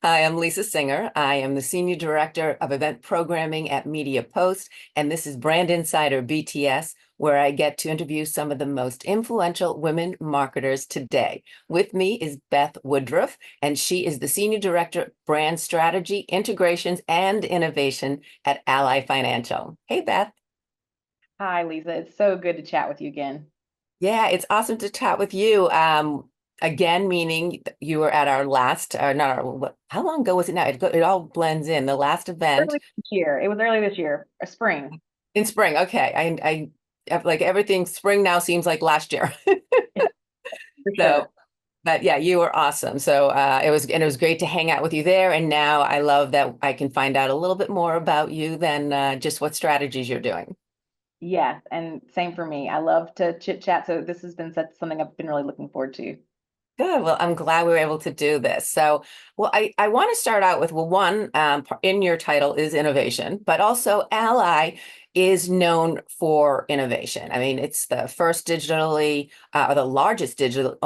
Hi, I'm Lisa Singer. I am the Senior Director of Event Programming at Media Post, and this is Brand Insider BTS, where I get to interview some of the most influential women marketers today. With me is Beth Woodruff, and she is the Senior Director of Brand Strategy, Integrations, and Innovation at Ally Financial. Hey, Beth. Hi, Lisa. It's so good to chat with you again. Yeah, it's awesome to chat with you. Again, meaning you were at our last, not our, how long ago was it now? It all blends in. The last event Early this year. It was early this year, or spring. in spring. Okay. Like everything spring now seems like last year. For So, sure. but yeah, you were awesome. So, it was great to hang out with you there. And now I love that I can find out a little bit more about you than just what strategies you're doing. Yes, and same for me. I love to chit chat, so this has been something I've been really looking forward to. Good. Well, I'm glad we were able to do this. So, well, I want to start out with, well, one, in your title is innovation, but also Ally is known for innovation. I mean, it's the first digitally, or the largest digital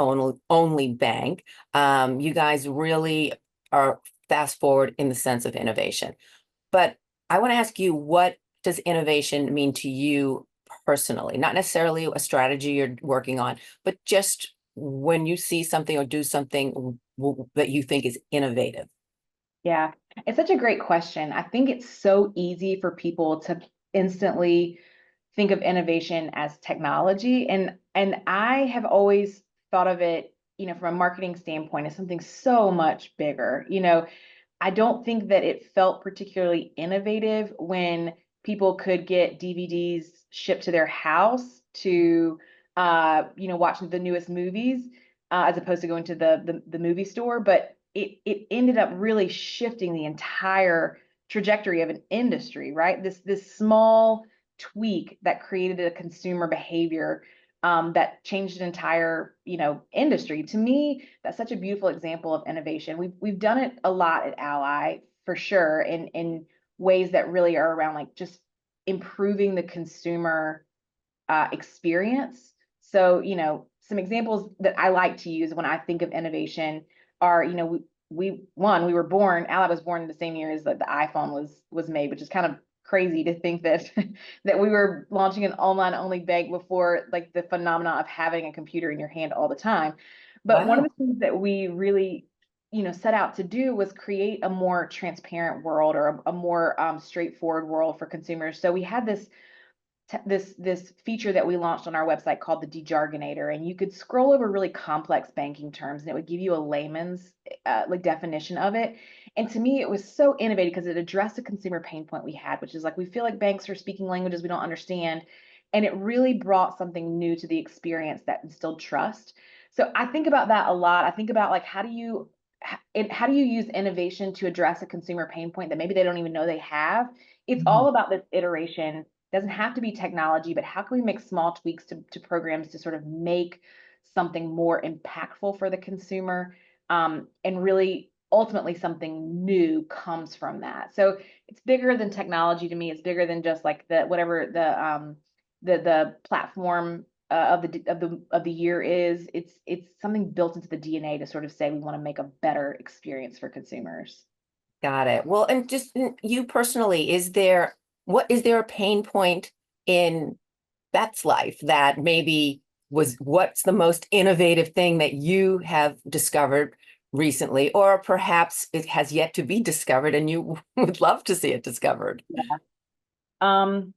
only bank. You guys really are fast forward in the sense of innovation. But I want to ask you, what does innovation mean to you personally? Not necessarily a strategy you're working on, but just when you see something or do something that you think is innovative. Yeah, it's such a great question. I think it's so easy for people to instantly think of innovation as technology, and I have always thought of it, from a marketing standpoint, as something so much bigger. I don't think that it felt particularly innovative when people could get DVDs shipped to their house to, watch the newest movies, as opposed to going to the movie store. But it ended up really shifting the entire trajectory of an industry, right? This small tweak that created a consumer behavior, that changed an entire, industry. To me, that's such a beautiful example of innovation. We've done it a lot at Ally for sure, in ways that really are around like just improving the consumer experience. So, some examples that I like to use when I think of innovation are, we were born, Ally was born in the same year as the iPhone was made, which is kind of crazy to think that that we were launching an online only bank before like the phenomena of having a computer in your hand all the time. But one of Wow. the things that we really, set out to do was create a more transparent world, or a more straightforward world for consumers. So we had this feature that we launched on our website called the dejargonator, and you could scroll over really complex banking terms and it would give you a layman's like definition of it. And to me it was so innovative because it addressed a consumer pain point we had, which is like we feel like banks are speaking languages we don't understand, and it really brought something new to the experience that instilled trust. So I think about that a lot. I think about like how do you use innovation to address a consumer pain point that maybe they don't even know they have. It's Mhm. all about this iteration. Doesn't have to be technology, but how can we make small tweaks to programs to sort of make something more impactful for the consumer, and really ultimately something new comes from that. So it's bigger than technology to me. It's bigger than just like the whatever the platform of the year is. It's something built into the DNA to sort of say we want to make a better experience for consumers. Got it. Well, and just you personally, is there a pain point in Beth's life that maybe was what's the most innovative thing that you have discovered recently, or perhaps it has yet to be discovered and you would love to see it discovered? Yeah. Um,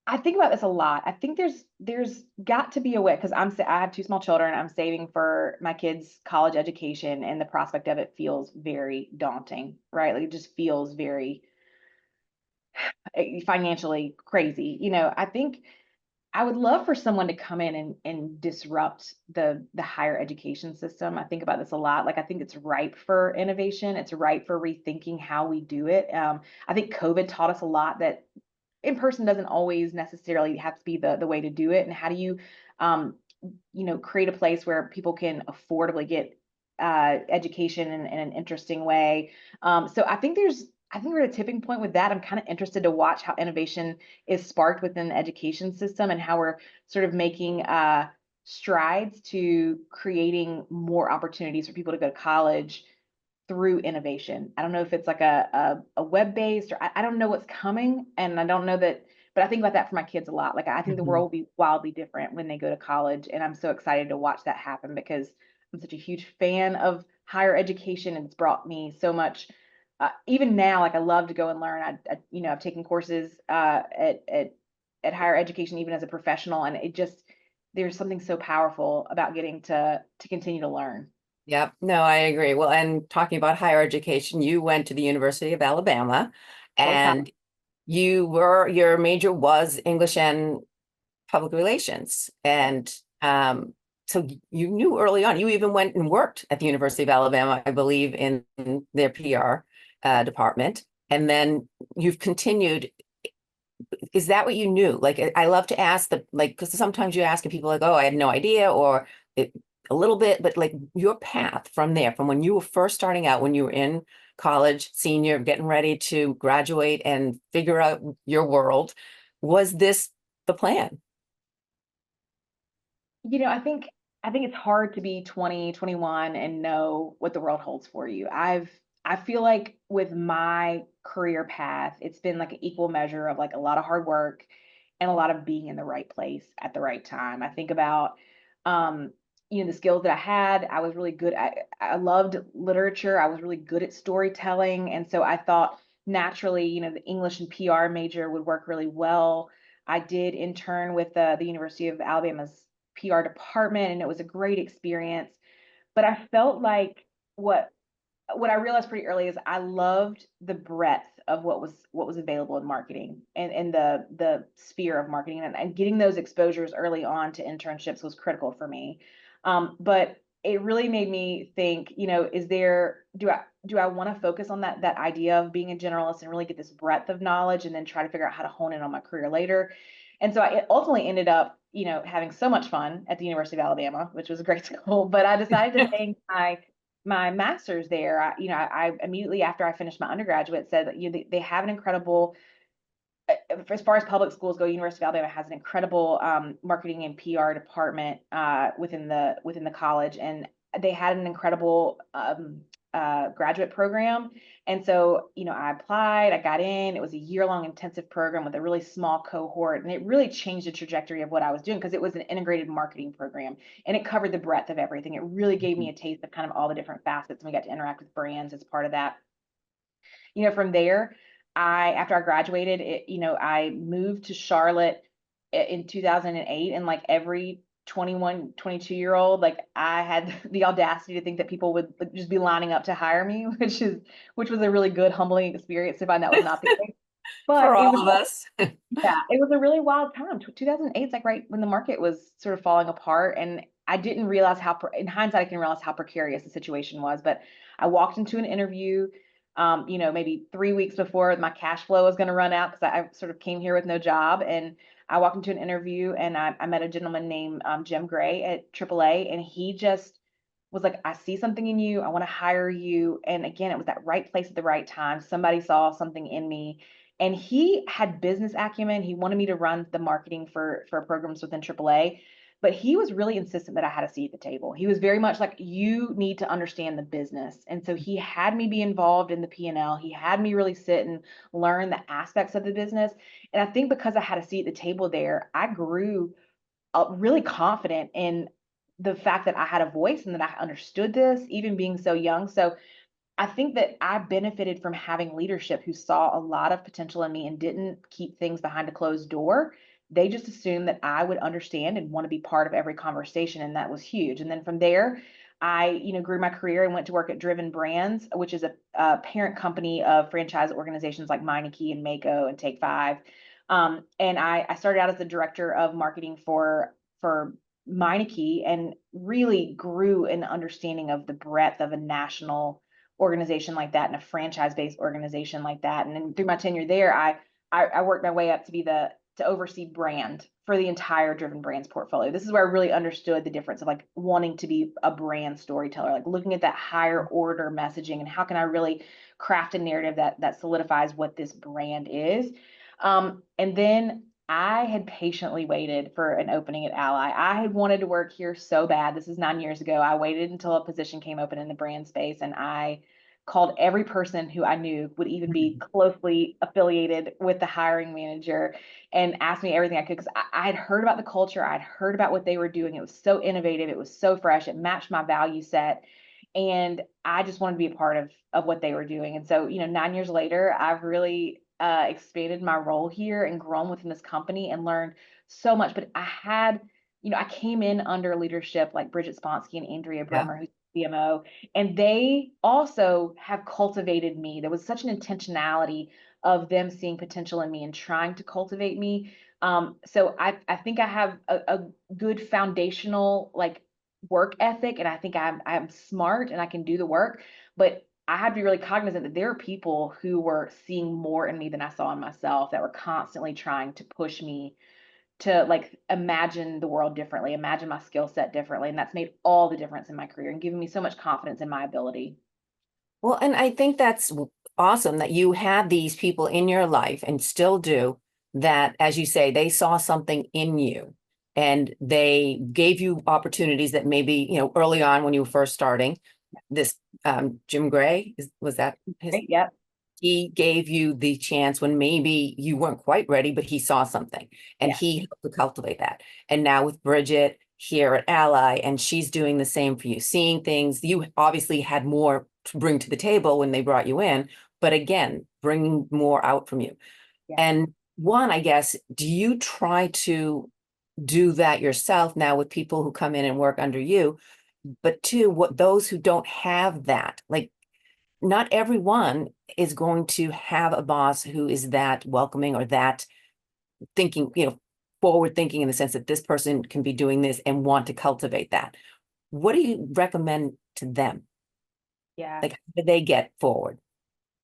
I think about this a lot. I think there's got to be a way, because I have two small children. I'm saving for my kids' college education, and the prospect of it feels very daunting, right? Like it just feels very financially crazy. I think I would love for someone to come in and disrupt the higher education system. I think about this a lot. Like I think it's ripe for innovation. It's ripe for rethinking how we do it. I think COVID taught us a lot, that in person doesn't always necessarily have to be the way to do it. And how do you, um, create a place where people can affordably get education in an interesting way. So I think we're at a tipping point with that. I'm kind of interested to watch how innovation is sparked within the education system, and how we're sort of making strides to creating more opportunities for people to go to college through innovation. I don't know if it's like a web-based, or I don't know what's coming, and I don't know that, but I think about that for my kids a lot. Like I think the Mhm. world will be wildly different when they go to college, and I'm so excited to watch that happen because I'm such a huge fan of higher education, and it's brought me so much. Even now, like I love to go and learn. I've taken courses at higher education, even as a professional, and it just there's something so powerful about getting to continue to learn. Yep. No, I agree. Well, and talking about higher education, you went to the University of Alabama, Go Pack. and your major was English and public relations. And so you knew early on, you even went and worked at the University of Alabama, I believe, in their PR department. And then you've continued. Is that what you knew? Like, I love to ask like, because sometimes you ask and people are like, oh, I had no idea, or it, a little bit, but like your path from there, from when you were first starting out, when you were in college, senior, getting ready to graduate and figure out your world, was this the plan? I think it's hard to be 20, 21 and know what the world holds for you. I feel like with my career path, it's been like an equal measure of like a lot of hard work and a lot of being in the right place at the right time. I think about um the skills that I had. I was really good at I loved literature. I was really good at storytelling. And so I thought naturally, the English and PR major would work really well. I did intern with the University of Alabama's PR department, and it was a great experience. But I felt like what what I realized pretty early is I loved the breadth of what was available in marketing and the sphere of marketing, and getting those exposures early on to internships was critical for me. But it really made me think, is there do I want to focus on that idea of being a generalist and really get this breadth of knowledge and then try to figure out how to hone in on my career later? And so I ultimately ended up, having so much fun at the University of Alabama, which was a great school. But I decided to take my master's there. I immediately after I finished my undergraduate said that they have an incredible, as far as public schools go, University of Alabama has an incredible marketing and PR department within the college, and they had an incredible graduate program. And so, I applied, I got in. It was a year-long intensive program with a really small cohort, and it really changed the trajectory of what I was doing because it was an integrated marketing program and it covered the breadth of everything. It really gave me a taste of kind of all the different facets, and we got to interact with brands as part of that. From there, after I graduated, I moved to Charlotte in 2008, and like every 21, 22-year-old, like I had the audacity to think that people would like, just be lining up to hire me, which was a really good, humbling experience to find that was not the case. For But it was all of us. yeah, it was a really wild time. 2008 is like right when the market was sort of falling apart. And I didn't realize in hindsight, I can realize how precarious the situation was. But I walked into an interview, maybe 3 weeks before my cash flow was going to run out because I sort of came here with no job. And I walked into an interview, and I met a gentleman named Jim Gray at AAA. And he just was like, I see something in you. I want to hire you. And again, it was that right place at the right time. Somebody saw something in me, and he had business acumen. He wanted me to run the marketing for programs within AAA, but he was really insistent that I had a seat at the table. He was very much like, you need to understand the business. And so he had me be involved in the P&L. He had me really sit and learn the aspects of the business. And I think because I had a seat at the table there, I grew really confident in the fact that I had a voice and that I understood this, even being so young. So I think that I benefited from having leadership who saw a lot of potential in me and didn't keep things behind a closed door. They just assumed that I would understand and want to be part of every conversation, and that was huge. And then from there, I, grew my career and went to work at Driven Brands, which is a parent company of franchise organizations like Meineke and Mako and Take Five. And I started out as the director of marketing for Meineke, and really grew an understanding of the breadth of a national organization like that and a franchise-based organization like that. And then through my tenure there, I worked my way up to be to oversee brand for the entire Driven Brands portfolio. This is where I really understood the difference of like wanting to be a brand storyteller, like looking at that higher order messaging and how can I really craft a narrative that solidifies what this brand is. And then I had patiently waited for an opening at Ally. I had wanted to work here so bad. This is 9 years ago. I waited until a position came open in the brand space, and I called every person who I knew would even be closely affiliated with the hiring manager and asked me everything I could because I had heard about the culture. I'd heard about what they were doing. It was so innovative. It was so fresh. It matched my value set. And I just wanted to be a part of what they were doing. And so, 9 years later, I've really expanded my role here and grown within this company and learned so much. But I came in under leadership like Bridget Sponsky and Andrea Yeah. Bremer, who's CMO, and they also have cultivated me. There was such an intentionality of them seeing potential in me and trying to cultivate me. So I think I have a good foundational like work ethic, and I think I'm smart and I can do the work, but I had to be really cognizant that there are people who were seeing more in me than I saw in myself that were constantly trying to push me to like imagine the world differently, imagine my skill set differently. And that's made all the difference in my career and given me so much confidence in my ability. Well, and I think that's awesome that you had these people in your life and still do that, as you say, they saw something in you and they gave you opportunities that maybe, early on when you were first starting, this Jim Gray, was that his? Right? Yep. He gave you the chance when maybe you weren't quite ready, but he saw something and Yeah. he helped to cultivate that. And now with Bridget here at Ally, and she's doing the same for you, seeing things you obviously had more to bring to the table when they brought you in, but again, bringing more out from you. Yeah. And one, I guess, do you try to do that yourself now with people who come in and work under you? But two, what those who don't have that, like not everyone is going to have a boss who is that welcoming or that thinking, forward thinking in the sense that this person can be doing this and want to cultivate that. What do you recommend to them? Yeah. Like, how do they get forward?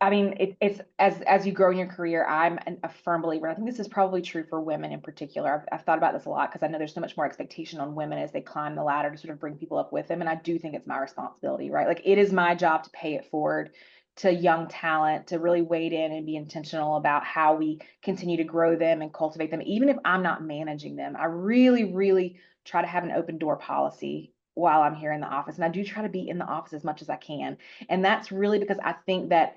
I mean, it's as you grow in your career, I'm a firm believer. I think this is probably true for women in particular. I've thought about this a lot because I know there's so much more expectation on women as they climb the ladder to sort of bring people up with them. And I do think it's my responsibility, right? Like it is my job to pay it forward to young talent, to really wade in and be intentional about how we continue to grow them and cultivate them, even if I'm not managing them. I really, really try to have an open door policy while I'm here in the office. And I do try to be in the office as much as I can. And that's really because I think that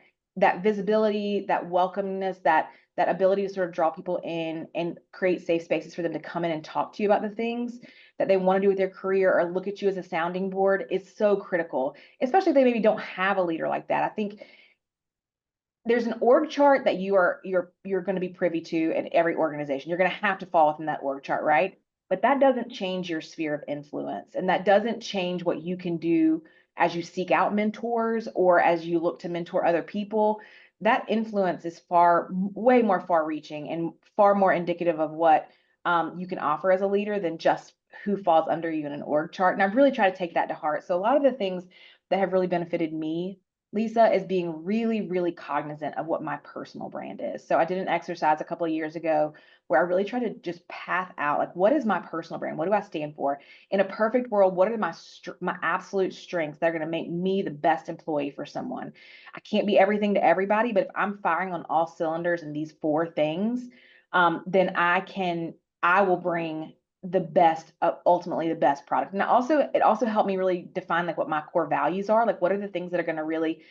visibility, that welcomeness, that ability to sort of draw people in and create safe spaces for them to come in and talk to you about the things that they want to do with their career or look at you as a sounding board is so critical, especially if they maybe don't have a leader like that. I think there's an org chart that you're going to be privy to in every organization. You're going to have to fall within that org chart, right? But that doesn't change your sphere of influence, and that doesn't change what you can do as you seek out mentors or as you look to mentor other people. That influence is way more far-reaching and far more indicative of what you can offer as a leader than just who falls under you in an org chart. And I've really tried to take that to heart. So a lot of the things that have really benefited me, Lisa, is being really, really cognizant of what my personal brand is. So I did an exercise a couple of years ago where I really tried to just path out like, what is my personal brand? What do I stand for? In a perfect world, what are my absolute strengths that are going to make me the best employee for someone? I can't be everything to everybody, but if I'm firing on all cylinders in these four things, then I will bring the best, ultimately the best product. And it also helped me really define like what my core values are, like what are the things that are going to really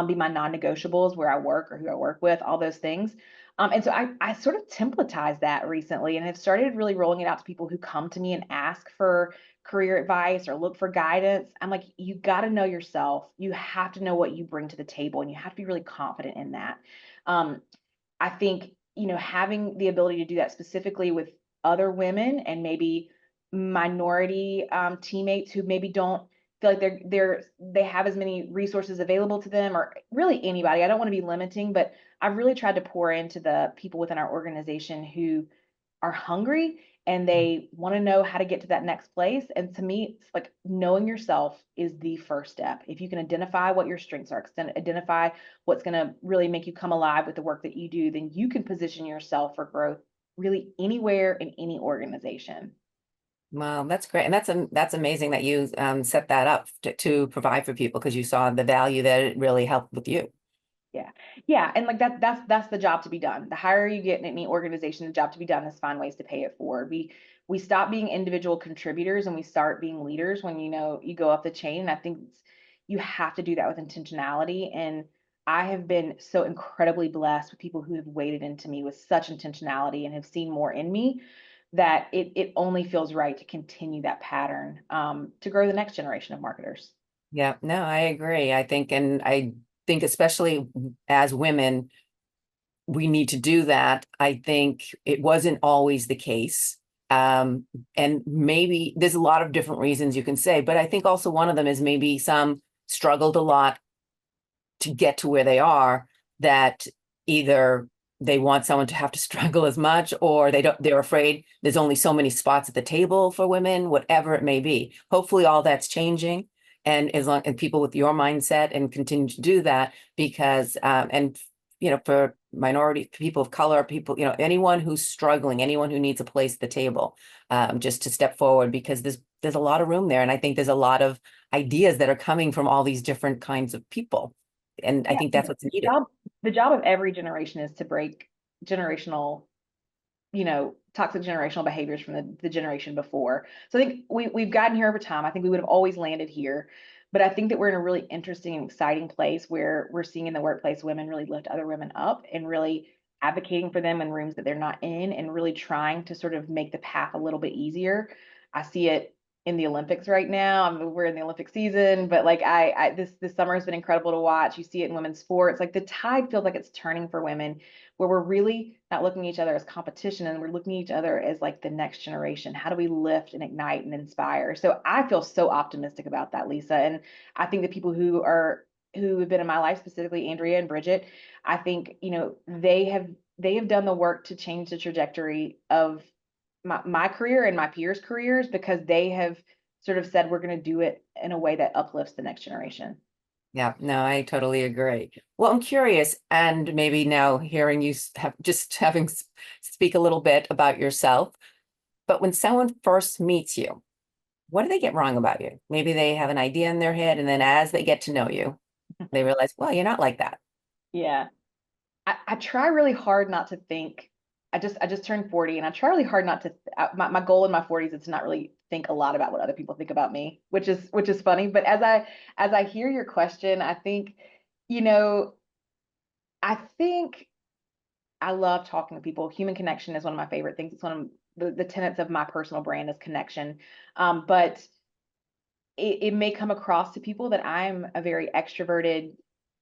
be my non-negotiables where I work or who I work with, all those things. And so I sort of templatized that recently and have started really rolling it out to people who come to me and ask for career advice or look for guidance. I'm like, you got to know yourself. You have to know what you bring to the table and you have to be really confident in that. Um, I think, having the ability to do that specifically with other women and maybe minority teammates who maybe don't feel like they have as many resources available to them or really anybody. I don't want to be limiting, but I've really tried to pour into the people within our organization who are hungry and they want to know how to get to that next place. And to me, it's like knowing yourself is the first step. If you can identify what your strengths are, identify what's going to really make you come alive with the work that you do, then you can position yourself for growth really anywhere in any organization. Wow, that's great. And that's amazing that you set that up to provide for people because you saw the value that it really helped with you. Yeah. Yeah. And like that's the job to be done. The higher you get in any organization, the job to be done is find ways to pay it forward. We stop being individual contributors and we start being leaders when you go up the chain. And I think you have to do that with intentionality. And I have been so incredibly blessed with people who have waded into me with such intentionality and have seen more in me that it only feels right to continue that pattern, to grow the next generation of marketers. Yeah, no, I agree. And I think especially as women, we need to do that. I think it wasn't always the case. Um, and maybe there's a lot of different reasons you can say, but I think also one of them is maybe some struggled a lot to get to where they are, that either they want someone to have to struggle as much, or they're afraid there's only so many spots at the table for women, whatever it may be. Hopefully all that's changing. And as long as people with your mindset and continue to do that, because and for minority people of color, people, anyone who's struggling, anyone who needs a place at the table, just to step forward, because there's a lot of room there. And I think there's a lot of ideas that are coming from all these different kinds of people. And I Yeah, think that's what's needed. the job of every generation is to break generational, toxic generational behaviors from the generation before. So I think we've gotten here over time. I think we would have always landed here. But I think that we're in a really interesting and exciting place where we're seeing in the workplace women really lift other women up and really advocating for them in rooms that they're not in and really trying to sort of make the path a little bit easier. I see it in the Olympics right now. I mean, we're in the Olympic season, but like this summer has been incredible to watch. You see it in women's sports. Like the tide feels like it's turning for women, where we're really not looking at each other as competition and we're looking at each other as like the next generation. How do we lift and ignite and inspire? So I feel so optimistic about that, Lisa. And I think the people who have been in my life, specifically Andrea and Bridget, I think, they have done the work to change the trajectory of my career and my peers' careers because they have sort of said we're going to do it in a way that uplifts the next generation. Yeah, no, I totally agree. Well, I'm curious, and maybe now hearing you have just having speak a little bit about yourself, but when someone first meets you, what do they get wrong about you? Maybe they have an idea in their head, and then as they get to know you, they realize, well, you're not like that. Yeah. I try really hard not to think. I just turned 40 and I try really hard not to my goal in my 40s is to not really think a lot about what other people think about me, which is funny. But as I hear your question, I think, you know, I think I love talking to people. Human connection is one of my favorite things. It's one of the tenets of my personal brand is connection. But it may come across to people that I'm a very extroverted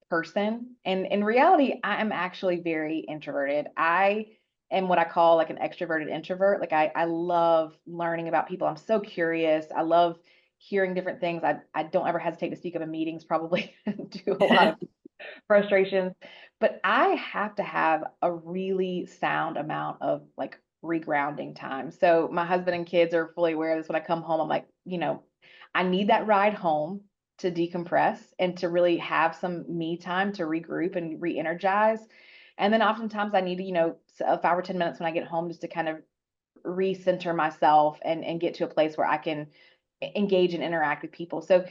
person. And in reality, I am actually very introverted. I am what I call like an extroverted introvert. Like I love learning about people. I'm so curious. I love hearing different things. I don't ever hesitate to speak up in meetings, probably do a lot of frustrations. But I have to have a really sound amount of like regrounding time. So my husband and kids are fully aware of this. When I come home, I'm like, I need that ride home to decompress and to really have some me time to regroup and re-energize. And then oftentimes I need to, 5 or 10 minutes when I get home just to kind of recenter myself and get to a place where I can engage and interact with people. So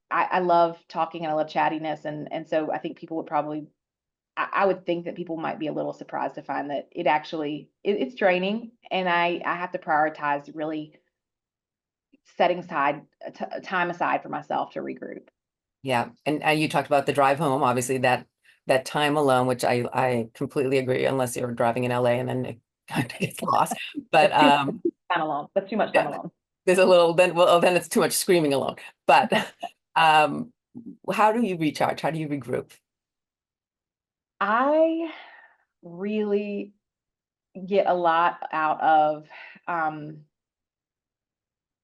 I love talking and I love chattiness. And so I think people would probably, I would think that people might be a little surprised to find that it's draining. And I have to prioritize really setting time aside for myself to regroup. Yeah, and you talked about the drive home, obviously that time alone, which I completely agree, unless you're driving in LA and then it kind of gets lost. But That's too much time alone. That's too much time yeah, alone. there's a little then it's too much screaming alone. But um, how do you recharge? How do you regroup? I really get a lot out of um,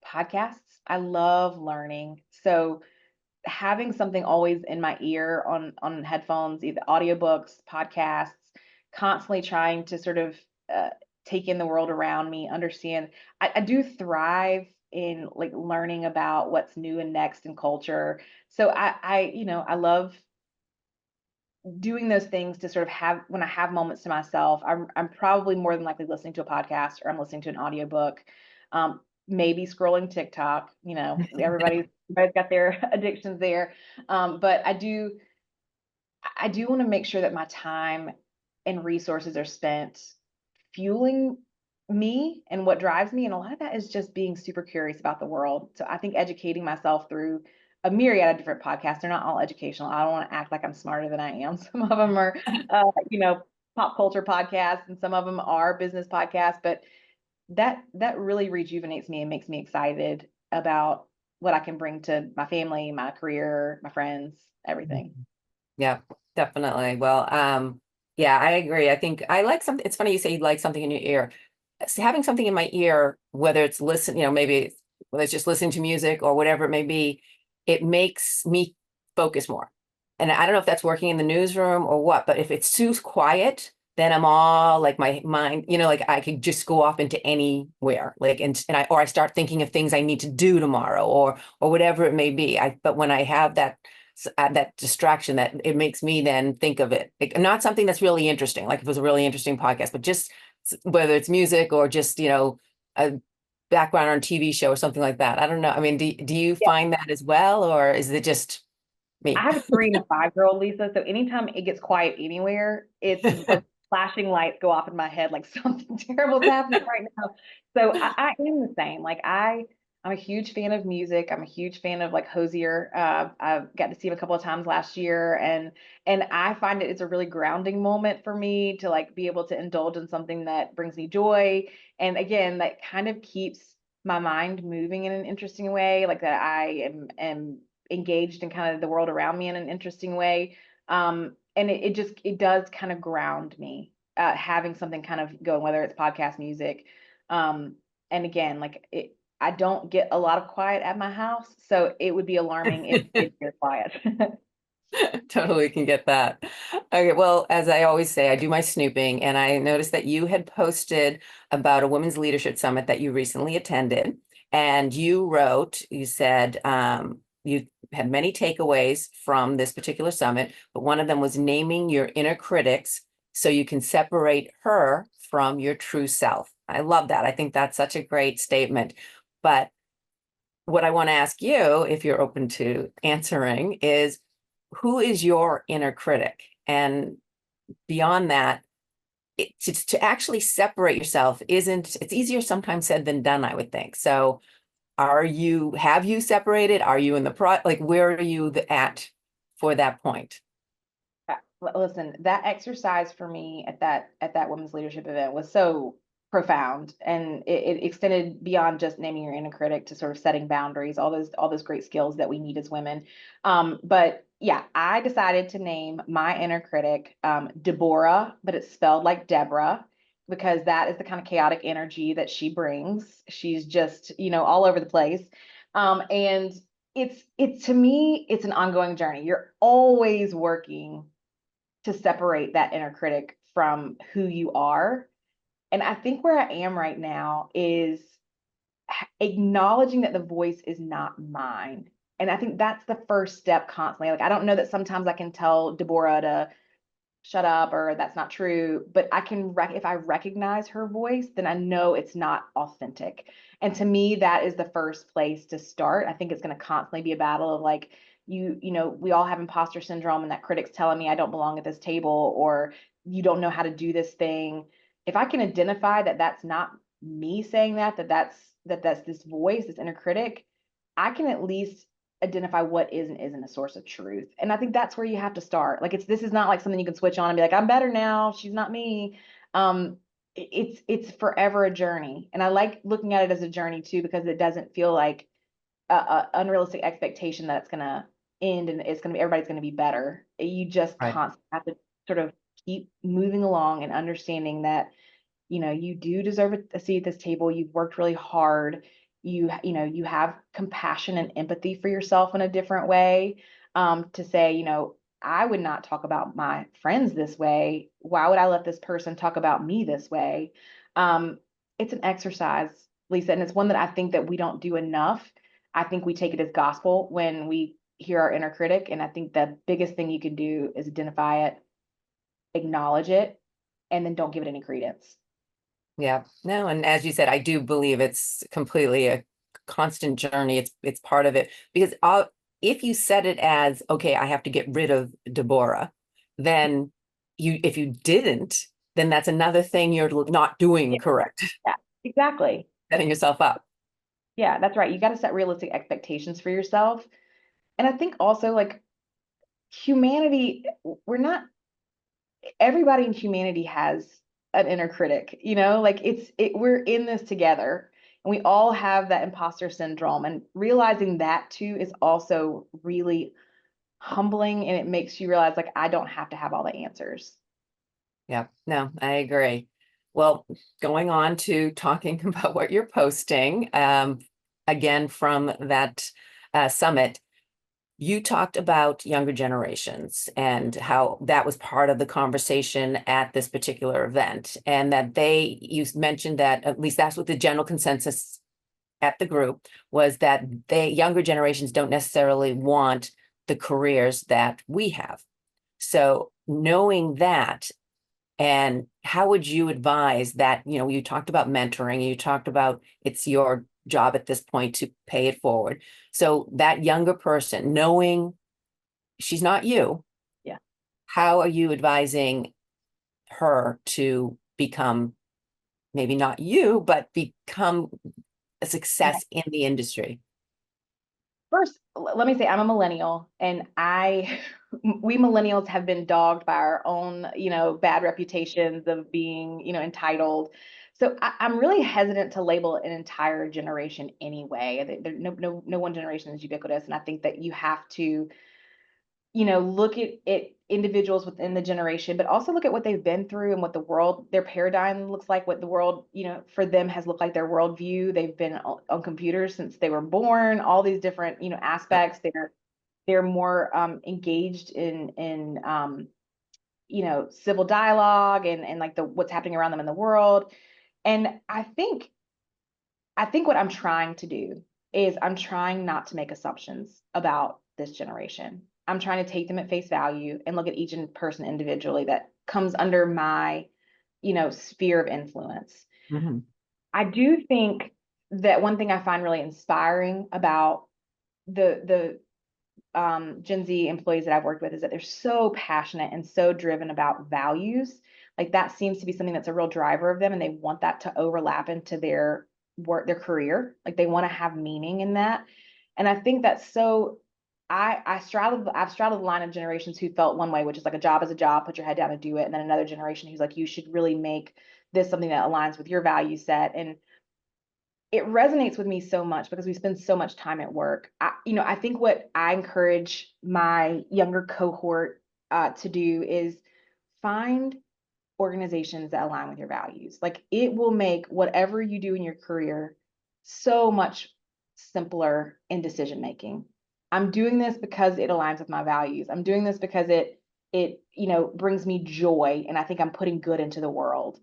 podcasts. I love learning. So having something always in my ear on headphones, either audiobooks, podcasts, constantly trying to sort of uh, take in the world around me, understand. I do thrive in like learning about what's new and next in culture. So I love doing those things to sort of have when I have moments to myself. I'm probably more than likely listening to a podcast or I'm listening to an audiobook. Maybe scrolling TikTok. Everybody's got their addictions there. But I do want to make sure that my time and resources are spent fueling me and what drives me. And a lot of that is just being super curious about the world. So I think educating myself through a myriad of different podcasts. They're not all educational. I don't want to act like I'm smarter than I am. Some of them are, you know, pop culture podcasts, and some of them are business podcasts. But that really rejuvenates me and makes me excited about what I can bring to my family, my career, my friends, everything. Yeah, definitely. Well, yeah, I agree. I think I like something. It's funny you say you like something in your ear. Having something in my ear, whether it's listen, maybe whether it's just listening to music or whatever it may be, it makes me focus more. And I don't know if that's working in the newsroom or what, but if it's too quiet, then I'm all like my mind, like I could just go off into anywhere, like and I start thinking of things I need to do tomorrow or whatever it may be. But when I have that distraction, that it makes me then think of it, like, not something that's really interesting, like if it was a really interesting podcast, but just whether it's music or just a background on a TV show or something like that. I don't know. I mean, do you find that as well, or is it just I me? have a 3 and a 5-year-old, Lisa. So anytime it gets quiet anywhere, it's like flashing lights go off in my head, like something terrible is happening right now. So I am the same. I'm a huge fan of music. I'm a huge fan of like Hosier. I've got to see him a couple of times last year, and I find it's a really grounding moment for me to like be able to indulge in something that brings me joy, and again, that kind of keeps my mind moving in an interesting way, like that I am engaged in kind of the world around me in an interesting way. And it does kind of ground me, having something kind of going, whether it's podcast music. Um, and again, I don't get a lot of quiet at my house, so it would be alarming if it did get quiet. Totally can get that. Okay, well, as I always say, I do my snooping, and I noticed that you had posted about a women's leadership summit that you recently attended, and you said you had many takeaways from this particular summit, but one of them was naming your inner critics so you can separate her from your true self. I love that. I think that's such a great statement. But what I want to ask you, if you're open to answering, is who is your inner critic? And beyond that, to actually separate yourself it's easier sometimes said than done, I would think. So have you separated? Are you in like, where are you at for that point? Listen, that exercise for me at that women's leadership event was so profound, and it extended beyond just naming your inner critic to sort of setting boundaries, all those great skills that we need as women. But yeah, I decided to name my inner critic Deborah, but it's spelled like Deborah, because that is the kind of chaotic energy that she brings. She's just, all over the place. And it's to me, it's an ongoing journey. You're always working to separate that inner critic from who you are. And I think where I am right now is acknowledging that the voice is not mine. And I think that's the first step constantly. Like, I don't know that sometimes I can tell Deborah to shut up or that's not true, but if I recognize her voice, then I know it's not authentic. And to me, that is the first place to start. I think it's going to constantly be a battle of like, we all have imposter syndrome, and that critic's telling me I don't belong at this table, or you don't know how to do this thing. If I can identify that that's not me saying that's this voice, this inner critic, I can at least identify what is and isn't a source of truth. And I think that's where you have to start. Like, this is not like something you can switch on and be like, I'm better now, she's not me. It's forever a journey. And I like looking at it as a journey too, because it doesn't feel like a unrealistic expectation that it's gonna end and everybody's gonna be better. You just Right. constantly have to sort of keep moving along and understanding that you do deserve a seat at this table. You've worked really hard. You have compassion and empathy for yourself in a different way. To say, I would not talk about my friends this way. Why would I let this person talk about me this way? Um, it's an exercise, Lisa, and it's one that I think that we don't do enough. I think we take it as gospel when we hear our inner critic, and I think the biggest thing you can do is identify it, acknowledge it, and then don't give it any credence. Yeah, no, and as you said, I do believe it's completely a constant journey. It's part of it because if you set it as, okay, I have to get rid of Deborah, then if you didn't, then that's another thing you're not doing correct, Yeah, exactly. setting yourself up. Yeah, that's right. You got to set realistic expectations for yourself. And I think also like humanity, we're not, everybody in humanity has an inner critic, like we're in this together, and we all have that imposter syndrome, and realizing that too is also really humbling, and it makes you realize like I don't have to have all the answers. Yeah, no, I agree. Well, going on to talking about what you're posting, again from that summit, you talked about younger generations and how that was part of the conversation at this particular event, and that you mentioned that at least that's what the general consensus at the group was, that younger generations don't necessarily want the careers that we have. So knowing that, and how would you advise that, you talked about mentoring, you talked about it's your job at this point to pay it forward. So that younger person, knowing she's not you, Yeah. how are you advising her to become, maybe not you, but become a success in the industry? First, let me say I'm a millennial, and we millennials have been dogged by our own, bad reputations of being, entitled. So I'm really hesitant to label an entire generation anyway. No one generation is ubiquitous, and I think that you have to, look at individuals within the generation, but also look at what they've been through and what their paradigm looks like, what the world, for them has looked like, their worldview. They've been on computers since they were born, all these different, Yep. aspects. They're more engaged in civil dialogue and like the what's happening around them in the world. And I think what I'm trying to do is I'm trying not to make assumptions about this generation. I'm trying to take them at face value and look at each person individually that comes under my, sphere of influence. Mhm. I do think that one thing I find really inspiring about the Gen Z employees that I've worked with is that they're so passionate and so driven about values. Like that seems to be something that's a real driver of them, and they want that to overlap into their work, their career. Like they want to have meaning in that. And I think that's so. I've straddled the line of generations who felt one way, which is like a job is a job, put your head down and do it, and then another generation who's like, you should really make this something that aligns with your value set. And it resonates with me so much because we spend so much time at work. I think what I encourage my younger cohort to do is find organizations that align with your values. Like it will make whatever you do in your career so much simpler in decision making. I'm doing this because it aligns with my values. I'm doing this because it brings me joy, and I think I'm putting good into the world.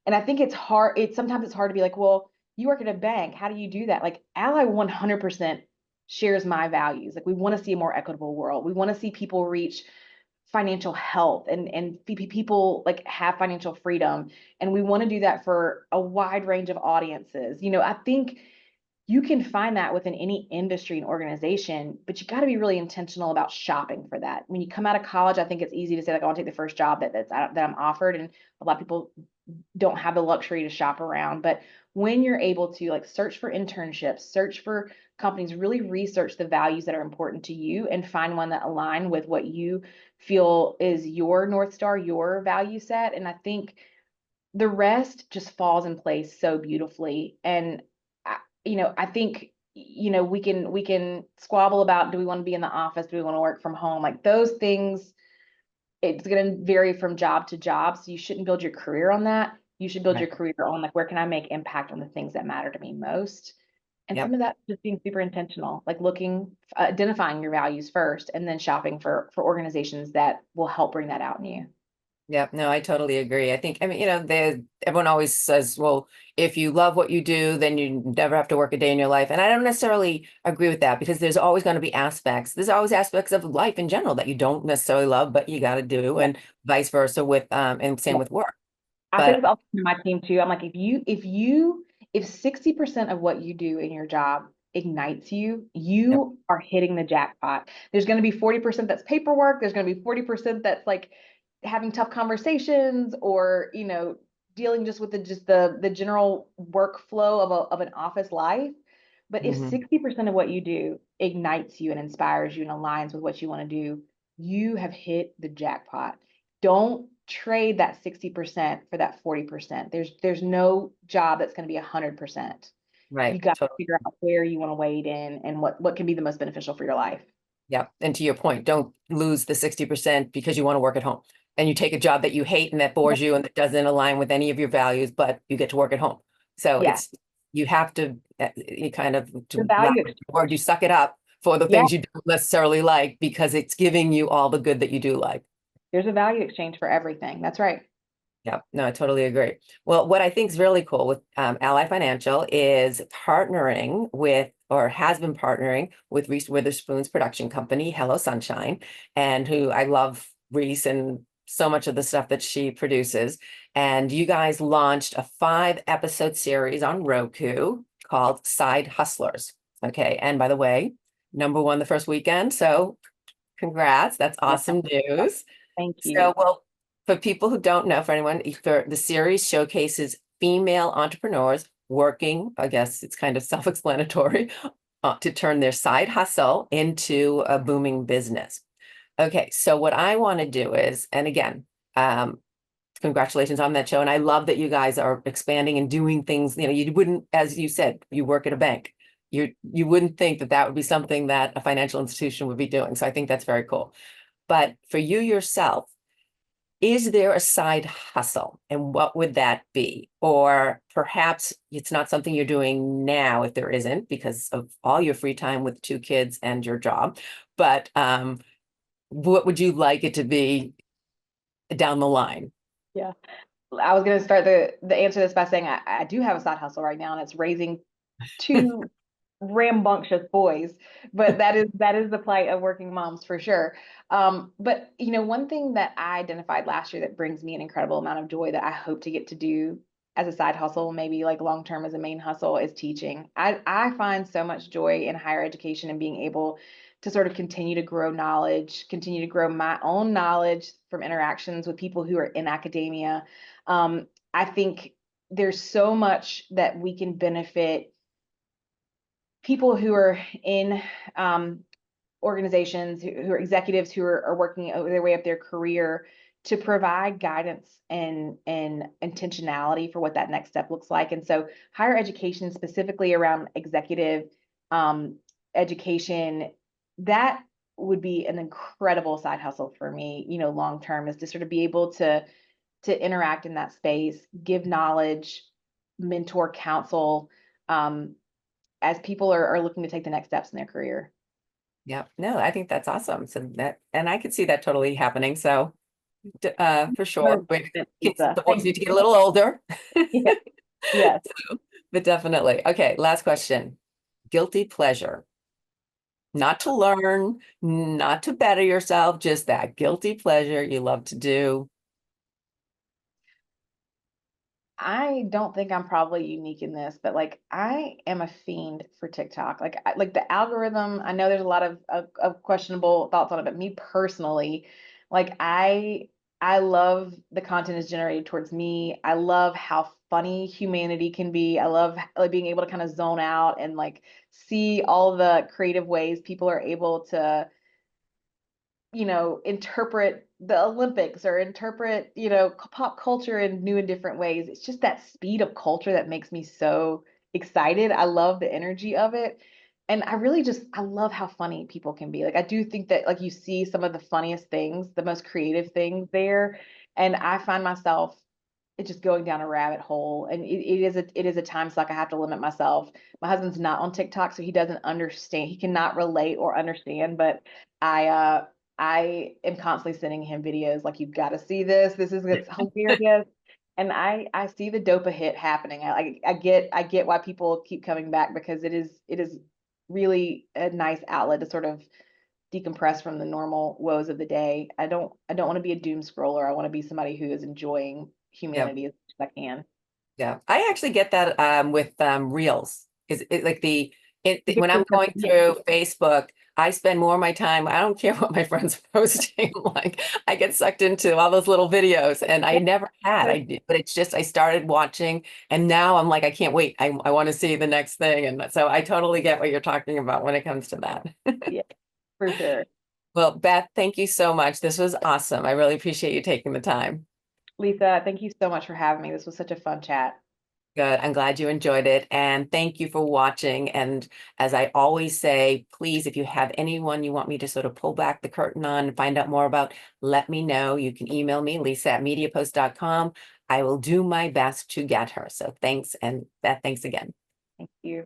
And I think it's hard. Sometimes it's hard to be like, well, you work at a bank. How do you do that? Like Ally 100% shares my values. Like we want to see a more equitable world. We want to see people reach financial health and people like have financial freedom, and we want to do that for a wide range of audiences. I think you can find that within any industry and organization, but you got to be really intentional about shopping for that. When you come out of college, I think it's easy to say like I want to take the first job that I'm offered, and a lot of people don't have the luxury to shop around. But when you're able to like search for internships, search for companies, really research the values that are important to you and find one that align with what you feel is your North Star, your value set. And I think the rest just falls in place so beautifully. And I think we can squabble about, do we want to be in the office, do we want to work from home, like those things. It's going to vary from job to job, so you shouldn't build your career on that. You should build Right. your career on like, where can I make impact on the things that matter to me most. And some Yep. of that just being super intentional, like identifying your values first, and then shopping for organizations that will help bring that out in you. Yep. No, I totally agree. I think, I mean, everyone always says, well, if you love what you do, then you never have to work a day in your life. And I don't necessarily agree with that, because there's always aspects of life in general that you don't necessarily love, but you got to do, Yeah. and vice versa and same Yeah. with work. I say But this all to my team too. I'm like, if 60% of what you do in your job ignites you, yep, you are hitting the jackpot. There's going to be 40% that's paperwork. There's going to be 40% that's like having tough conversations, or, dealing just with the general workflow of an office life. But if Mhm. 60% of what you do ignites you and inspires you and aligns with what you want to do, you have hit the jackpot. Don't trade that 60% for that 40%. There's no job that's going to be 100%. You Right. got to Totally. figure out where you want to wade in and what can be the most beneficial for your life. Yeah. And to your point, don't lose the 60% because you want to work at home and you take a job that you hate and that bores you and that doesn't align with any of your values, but you get to work at home. So Yeah, you have to, you kind of, the to laugh value. at the word, you suck it up for the Yeah, things you don't necessarily like because it's giving you all the good that you do like. there's a value exchange for everything. That's right. Yeah, no, I totally agree. Well, what I think is really cool with Ally Financial is partnering with, or has been partnering with Reese Witherspoon's production company, Hello Sunshine, and who I love Reese and so much of the stuff that she produces. And you guys launched a 5-episode series on Roku called Side Hustlers. Okay. And by the way, #1 the first weekend. So congrats. That's Yeah, awesome news. thank you. So, well, for people who don't know, for anyone, the series showcases female entrepreneurs working, I guess it's kind of self-explanatory, to turn their side hustle into a booming business. Okay, so what I want to do is, and again, um, congratulations on that show. And I love that you guys are expanding and doing things, you wouldn't, as you said, you work at a bank. You wouldn't think that that would be something that a financial institution would be doing. So I think that's very cool. But for you yourself, is there a side hustle and what would that be? Or perhaps it's not something you're doing now if there isn't because of all your free time with 2 kids and your job. But what would you like it to be down the line? Yeah. I was going to start the answer to this by saying I do have a side hustle right now, and it's raising two rambunctious boys. But that is the plight of working moms for sure. But one thing that I identified last year that brings me an incredible amount of joy that I hope to get to do as a side hustle, maybe like long term as a main hustle, is teaching. I find so much joy in higher education and being able to sort of continue to grow knowledge, continue to grow my own knowledge from interactions with people who are in academia. I think there's so much that we can benefit people who are in organizations, who are executives who are working their way up their career, to provide guidance and intentionality for what that next step looks like. And so higher education, specifically around executive education, that would be an incredible side hustle for me, long term, is to sort of be able to interact in that space, give knowledge, mentor, counsel, as people are looking to take the next steps in their career. Yeah, no, I think that's awesome. So that, and I could see that totally happening. So for sure, but Lisa, the boys thank need to get a you. little older. Yeah, yes. But definitely. Okay, last question. Guilty pleasure. Not to learn, not to better yourself, just that guilty pleasure you love to do. I don't think I'm probably unique in this, but like I am a fiend for TikTok. Like the algorithm, I know there's a lot of questionable thoughts on it, but me personally, like I love the content is generated towards me. I love how funny humanity can be. I love like being able to kind of zone out and like see all the creative ways people are able to interpret the Olympics or interpret, pop culture in new and different ways. It's just that speed of culture that makes me so excited. I love the energy of it. And I love how funny people can be. Like I do think that like you see some of the funniest things, the most creative things there. And I find myself it's just going down a rabbit hole. And it is a time suck. I have to limit myself. My husband's not on TikTok, so he doesn't understand. He cannot relate or understand, but I uh I am constantly sending him videos like you've got to see this. It's hilarious. And I see the dopa hit happening. I get why people keep coming back because it is really a nice outlet to sort of decompress from the normal woes of the day. I don't want to be a doom scroller. I want to be somebody who is enjoying Yeah, humanity as much as I can. yeah. I actually get that with Reels. Is it like when I'm Because going through Facebook, I spend more of my time. I don't care what my friends are posting. Like I get sucked into all those little videos and I never had. I did, but it's just I started watching and now I'm like, I can't wait. I want to see the next thing. And so I totally get what you're talking about when it comes to that. Yeah, for sure. Well, Beth, thank you so much. This was awesome. I really appreciate you taking the time. Lisa, thank you so much for having me. This was such a fun chat. Good. I'm glad you enjoyed it. And thank you for watching. And as I always say, please, if you have anyone you want me to sort of pull back the curtain on and find out more about, let me know. You can email me, lisa@mediapost.com. I will do my best to get her. So thanks. And Beth, thanks again. Thank you.